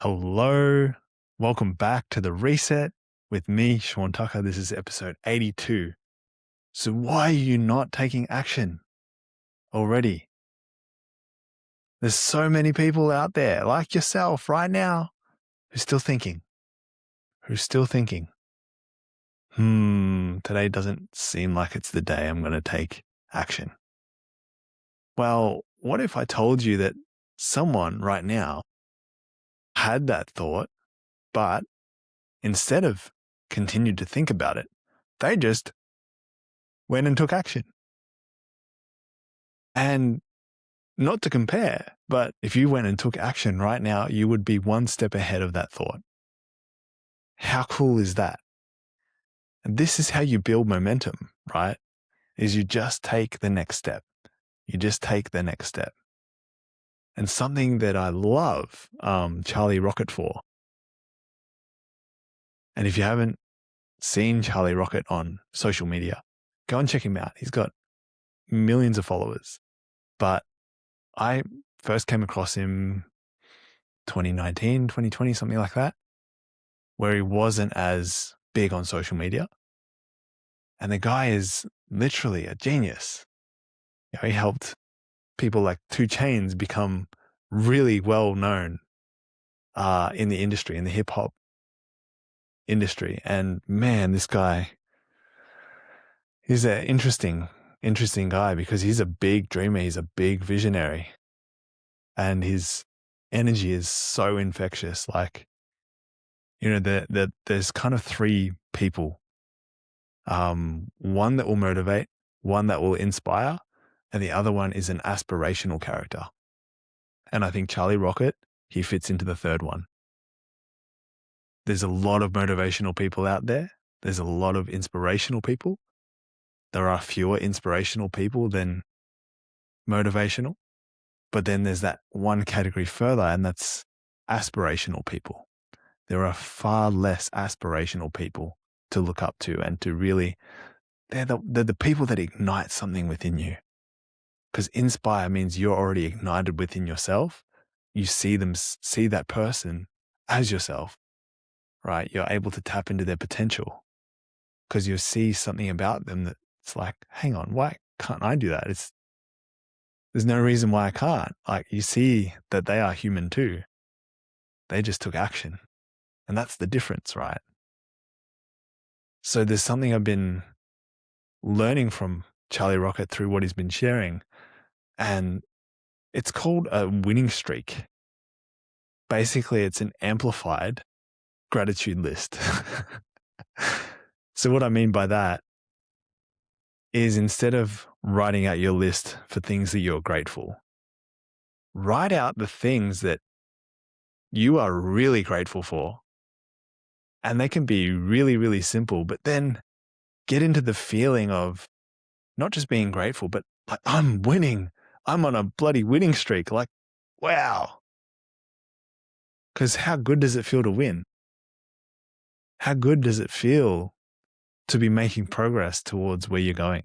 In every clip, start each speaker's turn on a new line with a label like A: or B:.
A: Hello. Welcome back to the reset with me, Sean Tucker. This is episode 82. So, why are you not taking action already? There's so many people out there like yourself right now who's still thinking, today doesn't seem like it's the day I'm going to take action. Well, what if I told you that someone right now had that thought, but instead of continued to think about it, they just went and took action? And not to compare, but if you went and took action right now, you would be one step ahead of that thought. How cool is that? And this is how you build momentum, right? Is you just take the next step. You just take the next step. And something that I love Charlie Rocket for. And if you haven't seen Charlie Rocket on social media, go and check him out. He's got millions of followers. But I first came across him 2019, 2020, something like that, where he wasn't as big on social media. And the guy is literally a genius. He helped people like 2 Chainz become really well known in the industry, in the hip hop industry. And man, this guy, he's an interesting guy because he's a big dreamer. He's a big visionary. And his energy is so infectious. Like, there's kind of 3 people. One that will motivate, one that will inspire, and the other one is an aspirational character. And I think Charlie Rocket, he fits into the third one. There's a lot of motivational people out there. There's a lot of inspirational people. There are fewer inspirational people than motivational. But then there's that one category further, and that's aspirational people. There are far less aspirational people to look up to and to really, they're the people that ignite something within you. Because inspire means you're already ignited within yourself. You see that person as yourself, right? You're able to tap into their potential because you see something about them that's like, hang on, why can't I do that? There's no reason why I can't. Like, you see that they are human too. They just took action. And that's the difference, right? So there's something I've been learning from Charlie Rocket through what he's been sharing. And it's called a winning streak. Basically, it's an amplified gratitude list. So what I mean by that is, instead of writing out your list for things that you're grateful, write out the things that you are really grateful for. And they can be really, really simple, but then get into the feeling of not just being grateful, but like, I'm winning. I'm on a bloody winning streak. Like, wow. Because how good does it feel to win? How good does it feel to be making progress towards where you're going?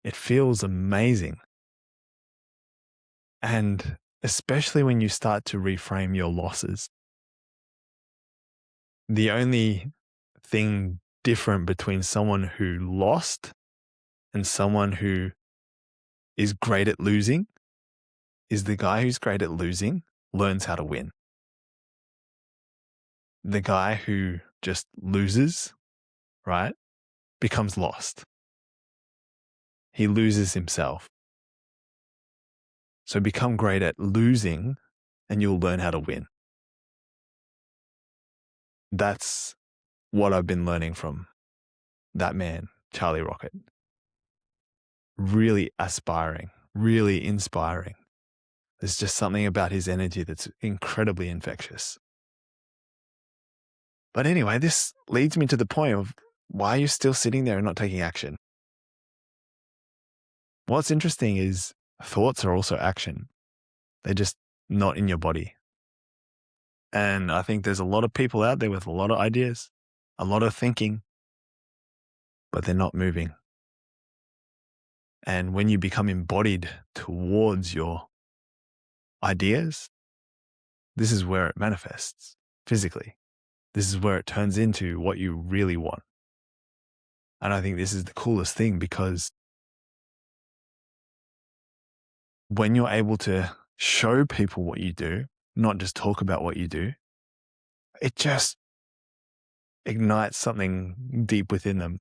A: It feels amazing. And especially when you start to reframe your losses. The only thing different between someone who lost and someone who is great at losing is the guy who's great at losing learns how to win. The guy who just loses, right, becomes lost. He loses himself. So become great at losing and you'll learn how to win. That's what I've been learning from that man, Charlie Rocket. Really aspiring, really inspiring. There's just something about his energy that's incredibly infectious. But anyway, this leads me to the point of, why are you still sitting there and not taking action? What's interesting is thoughts are also action. They're just not in your body. And I think there's a lot of people out there with a lot of ideas, a lot of thinking, but they're not moving. And when you become embodied towards your ideas, this is where it manifests physically. This is where it turns into what you really want. And I think this is the coolest thing, because when you're able to show people what you do, not just talk about what you do, it just ignites something deep within them.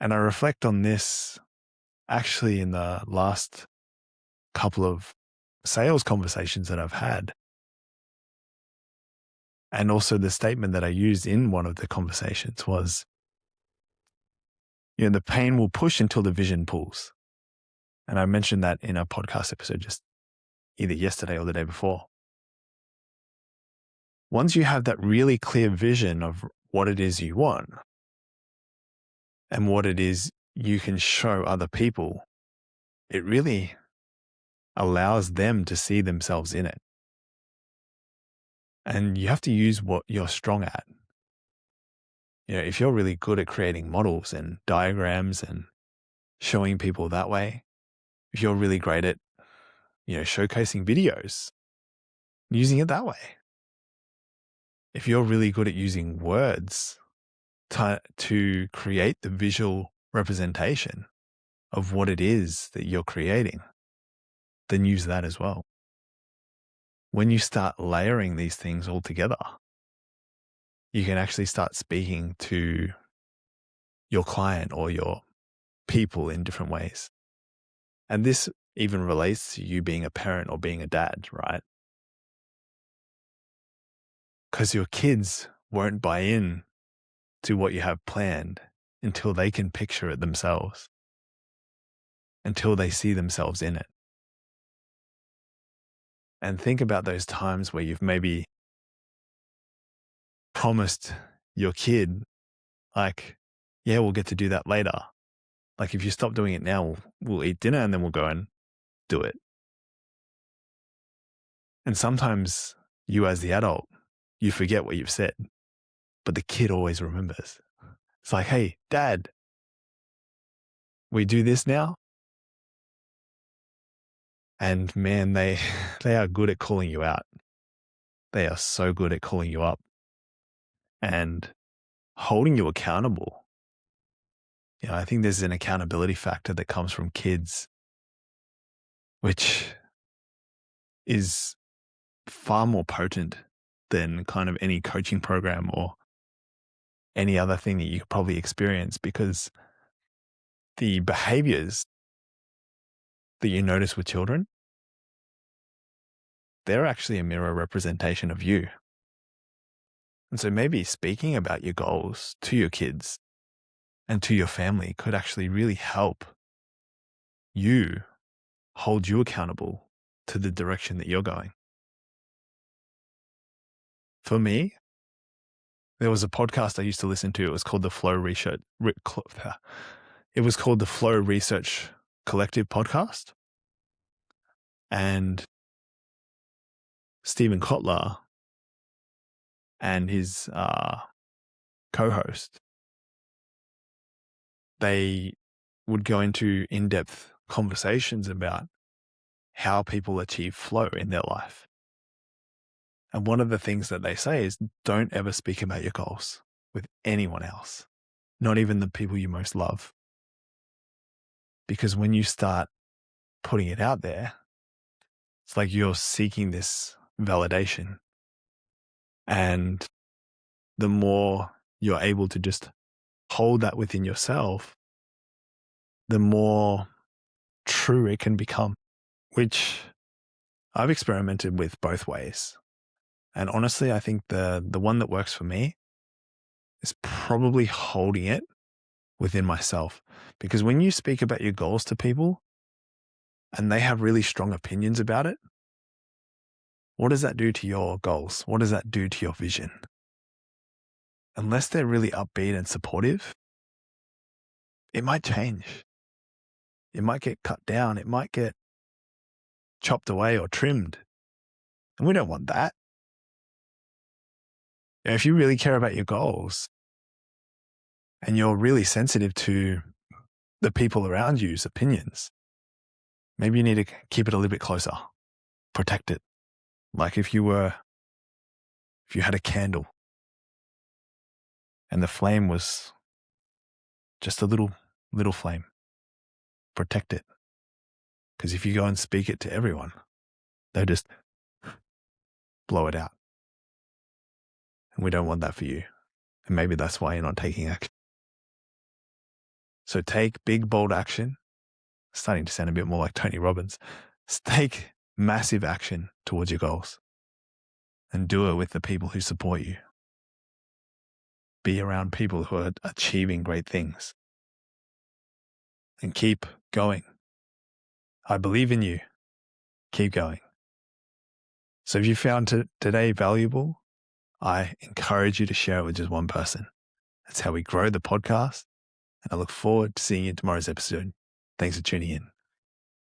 A: And I reflect on this actually in the last couple of sales conversations that I've had. And also the statement that I used in one of the conversations was, the pain will push until the vision pulls. And I mentioned that in a podcast episode just either yesterday or the day before. Once you have that really clear vision of what it is you want and what it is you can show other people, it really allows them to see themselves in it. And you have to use what you're strong at. If you're really good at creating models and diagrams and showing people that way, if you're really great at, showcasing videos, using it that way. If you're really good at using words to create the visual representation of what it is that you're creating, then use that as well. When you start layering these things all together, you can actually start speaking to your client or your people in different ways. And this even relates to you being a parent or being a dad, right? Because your kids won't buy in to what you have planned until they can picture it themselves, until they see themselves in it. And think about those times where you've maybe promised your kid, like, yeah, we'll get to do that later. Like, if you stop doing it now, we'll eat dinner and then we'll go and do it. And sometimes you as the adult, you forget what you've said, but the kid always remembers. It's like, hey, Dad, we do this now? And man, they are good at calling you out. They are so good at calling you up and holding you accountable. I think there's an accountability factor that comes from kids, which is far more potent than kind of any coaching program or any other thing that you could probably experience, because the behaviors that you notice with children, they're actually a mirror representation of you. And so maybe speaking about your goals to your kids and to your family could actually really help you hold you accountable to the direction that you're going. For me, there was a podcast I used to listen to. It was called the Flow Research. It was called the Flow Research Collective podcast. And Stephen Kotler and his co-host, they would go into in-depth conversations about how people achieve flow in their life. And one of the things that they say is, don't ever speak about your goals with anyone else, not even the people you most love. Because when you start putting it out there, it's like you're seeking this validation. And the more you're able to just hold that within yourself, the more true it can become, which I've experimented with both ways. And honestly, I think the one that works for me is probably holding it within myself. Because when you speak about your goals to people and they have really strong opinions about it, what does that do to your goals? What does that do to your vision? Unless they're really upbeat and supportive, it might change. It might get cut down. It might get chopped away or trimmed. And we don't want that. If you really care about your goals and you're really sensitive to the people around you's opinions, maybe you need to keep it a little bit closer, protect it. Like if you had a candle and the flame was just a little flame, protect it. Because if you go and speak it to everyone, they'll just blow it out. And we don't want that for you. And maybe that's why you're not taking action. So take big, bold action. Starting to sound a bit more like Tony Robbins. Take massive action towards your goals and do it with the people who support you. Be around people who are achieving great things and keep going. I believe in you. Keep going. So if you found today valuable, I encourage you to share it with just one person. That's how we grow the podcast. And I look forward to seeing you in tomorrow's episode. Thanks for tuning in.